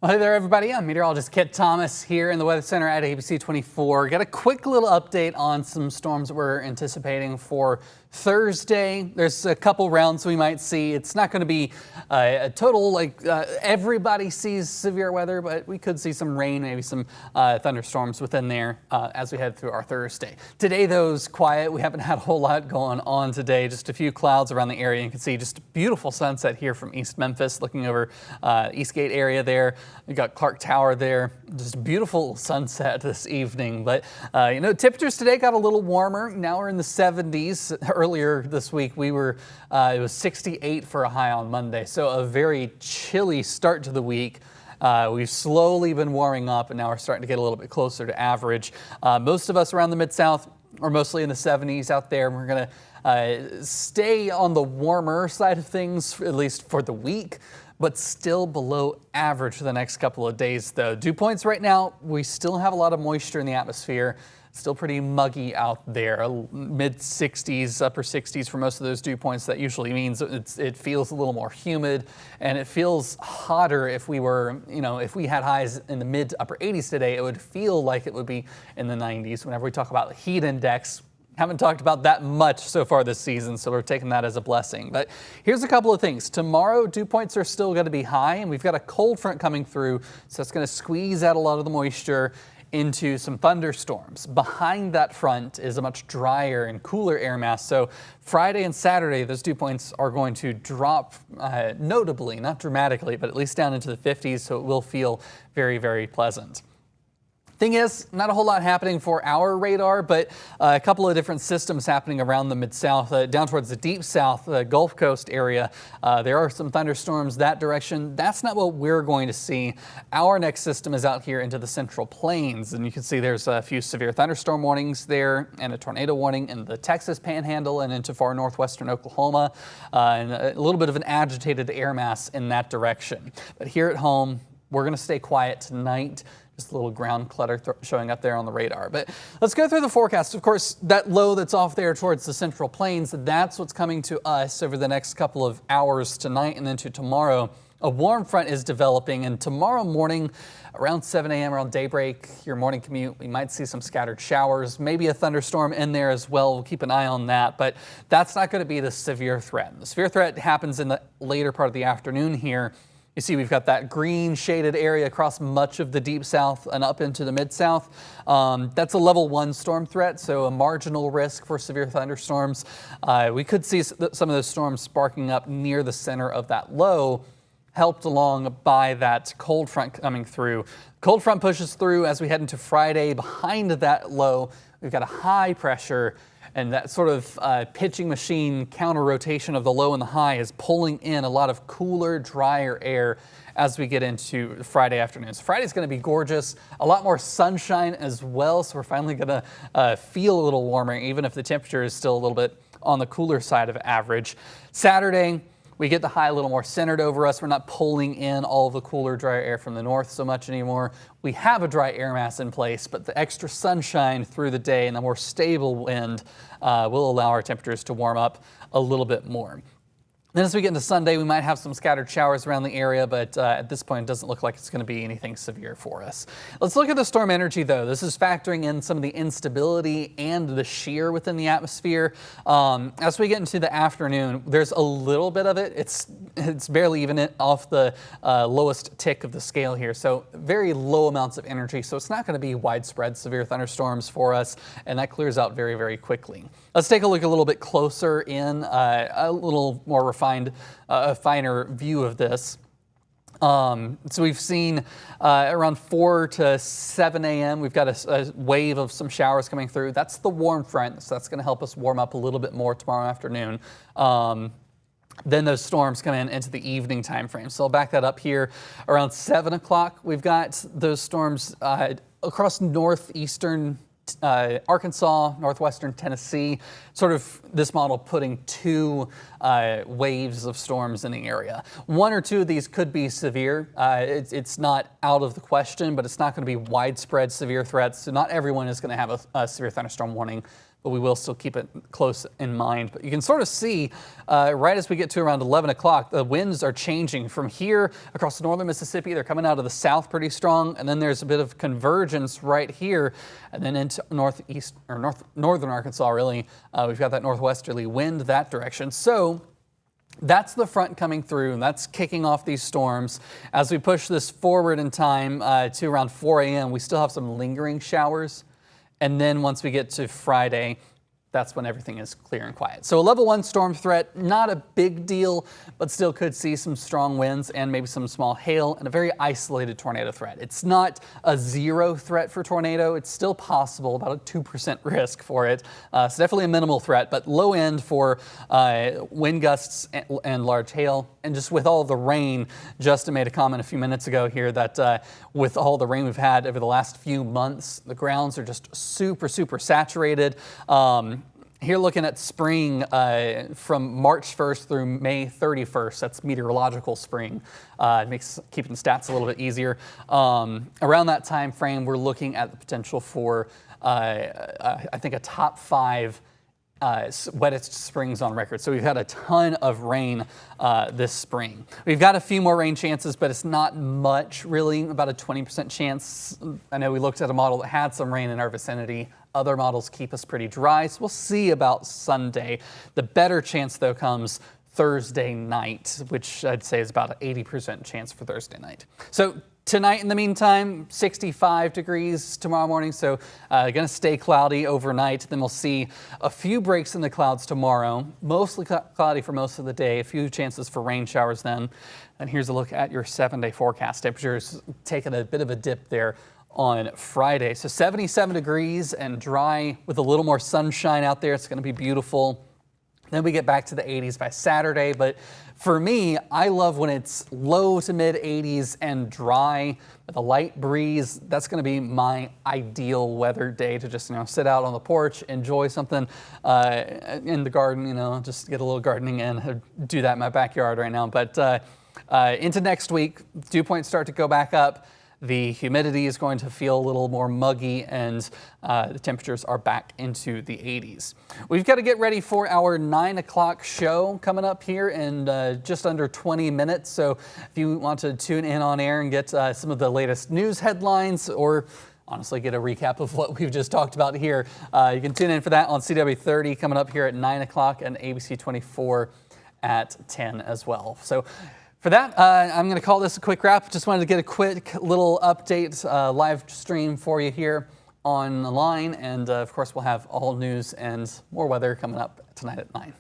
Well, hey there, everybody. I'm meteorologist Kit Thomas here in the Weather Center at ABC 24. Got a quick little update on some storms we're anticipating for Thursday. There's a couple rounds we might see. It's not going to be a total everybody sees severe weather, but we could see some rain, maybe some thunderstorms within there as we head through our Thursday. Today, though, is quiet. We haven't had a whole lot going on today. Just a few clouds around the area. You can see just a beautiful sunset here from East Memphis, looking over Eastgate area there. We got Clark Tower there. Just a beautiful sunset this evening. But temperatures today got a little warmer. Now we're in the 70s. Earlier this week, it was 68 for a high on Monday. So a very chilly start to the week. We've slowly been warming up, and now we're starting to get a little bit closer to average. Most of us around the Mid-South are mostly in the 70s out there. We're going to stay on the warmer side of things, at least for the week, but still below average for the next couple of days, though. Dew points right now, we still have a lot of moisture in the atmosphere. Still pretty muggy out there, mid 60s, upper 60s for most of those dew points. That usually means it feels a little more humid, and it feels hotter. If we were, if we had highs in the mid to upper 80s today, it would feel like it would be in the 90s. Whenever we talk about the heat index, haven't talked about that much so far this season, so we're taking that as a blessing. But here's a couple of things. Tomorrow, dew points are still going to be high, and we've got a cold front coming through, so it's going to squeeze out a lot of the moisture into some thunderstorms. Behind that front is a much drier and cooler air mass. So Friday and Saturday, those dew points are going to drop notably, not dramatically, but at least down into the 50s. So it will feel very, very pleasant. Thing is, not a whole lot happening for our radar, but a couple of different systems happening around the Mid-South, down towards the Deep South, the Gulf Coast area. There are some thunderstorms that direction. That's not what we're going to see. Our next system is out here into the Central Plains, and you can see there's a few severe thunderstorm warnings there and a tornado warning in the Texas Panhandle and into far northwestern Oklahoma, and a little bit of an agitated air mass in that direction. But here at home, we're going to stay quiet tonight. Just a little ground clutter showing up there on the radar. But let's go through the forecast. Of course, that low that's off there towards the Central Plains, that's what's coming to us over the next couple of hours tonight and into tomorrow. A warm front is developing, and tomorrow morning around 7 a.m. around daybreak, your morning commute, we might see some scattered showers, maybe a thunderstorm in there as well. We'll keep an eye on that, but that's not going to be the severe threat. The severe threat happens in the later part of the afternoon here. You see we've got that green shaded area across much of the Deep South and up into the Mid-South. That's a level 1 storm threat, so a marginal risk for severe thunderstorms. We could see some of those storms sparking up near the center of that low, helped along by that cold front coming through. Cold front pushes through as we head into Friday. Behind that low, we've got a high pressure, and that sort of pitching machine counter rotation of the low and the high is pulling in a lot of cooler, drier air as we get into Friday afternoon. So Friday's going to be gorgeous, a lot more sunshine as well. So we're finally going to feel a little warmer, even if the temperature is still a little bit on the cooler side of average. Saturday, we get the high a little more centered over us. We're not pulling in all of the cooler, drier air from the north so much anymore. We have a dry air mass in place, but the extra sunshine through the day and the more stable wind will allow our temperatures to warm up a little bit more. Then as we get into Sunday, we might have some scattered showers around the area, but at this point, it doesn't look like it's going to be anything severe for us. Let's look at the storm energy, though. This is factoring in some of the instability and the shear within the atmosphere. As we get into the afternoon, there's a little bit of it. It's barely even off the lowest tick of the scale here, so very low amounts of energy. So it's not going to be widespread severe thunderstorms for us, and that clears out very, very quickly. Let's take a look a little bit closer in, a little more refined, a finer view of this. So we've seen around 4 to 7 a.m. We've got a wave of some showers coming through. That's the warm front, so that's going to help us warm up a little bit more tomorrow afternoon. Then those storms come into the evening time frame. So I'll back that up here. Around 7 o'clock, we've got those storms across northeastern Arkansas, northwestern Tennessee, sort of this model putting 2 waves of storms in the area. 1 or 2 of these could be severe. It's not out of the question, but it's not going to be widespread severe threats. So not everyone is going to have a severe thunderstorm warning. but we will still keep it close in mind. But you can sort of see right as we get to around 11 o'clock, the winds are changing from here across northern Mississippi. They're coming out of the south pretty strong, and then there's a bit of convergence right here, and then into northeast or northern Arkansas. Really, we've got that northwesterly wind that direction. So that's the front coming through, and that's kicking off these storms. As we push this forward in time to around 4 a.m., we still have some lingering showers. And then once we get to Friday, that's when everything is clear and quiet. So a level 1 storm threat, not a big deal, but still could see some strong winds and maybe some small hail and a very isolated tornado threat. It's not a 0 threat for tornado. It's still possible, about a 2% risk for it. So definitely a minimal threat, but low end for wind gusts and large hail. And just with all the rain, Justin made a comment a few minutes ago here that with all the rain we've had over the last few months, the grounds are just super saturated. Here looking at spring from March 1st through May 31st, that's meteorological spring. It makes keeping the stats a little bit easier. Around that time frame, we're looking at the potential for, I think, a top 5 wettest springs on record. So we've had a ton of rain this spring. We've got a few more rain chances, but it's not much really, about a 20% chance. I know we looked at a model that had some rain in our vicinity. Other models keep us pretty dry, so we'll see about Sunday. The better chance, though, comes Thursday night, which I'd say is about an 80% chance for Thursday night. So tonight, in the meantime, 65 degrees tomorrow morning, so going to stay cloudy overnight. Then we'll see a few breaks in the clouds tomorrow, mostly cloudy for most of the day, a few chances for rain showers then. And here's a look at your 7-day forecast. Temperatures taking a bit of a dip there on Friday. So 77 degrees and dry with a little more sunshine out there. It's going to be beautiful. Then we get back to the 80s by Saturday. But for me, I love when it's low to mid 80s and dry with a light breeze. That's going to be my ideal weather day to just, sit out on the porch, enjoy something in the garden, just get a little gardening in. I do that in my backyard right now. But into next week, dew points start to go back up. The humidity is going to feel a little more muggy, and the temperatures are back into the 80s. We've got to get ready for our 9 o'clock show coming up here in just under 20 minutes. So if you want to tune in on air and get some of the latest news headlines, or honestly get a recap of what we've just talked about here, you can tune in for that on CW30 coming up here at 9 o'clock and ABC 24 at 10 as well. So for that, I'm going to call this a quick wrap. Just wanted to get a quick little update, live stream for you here online. And of course, we'll have all news and more weather coming up tonight at 9.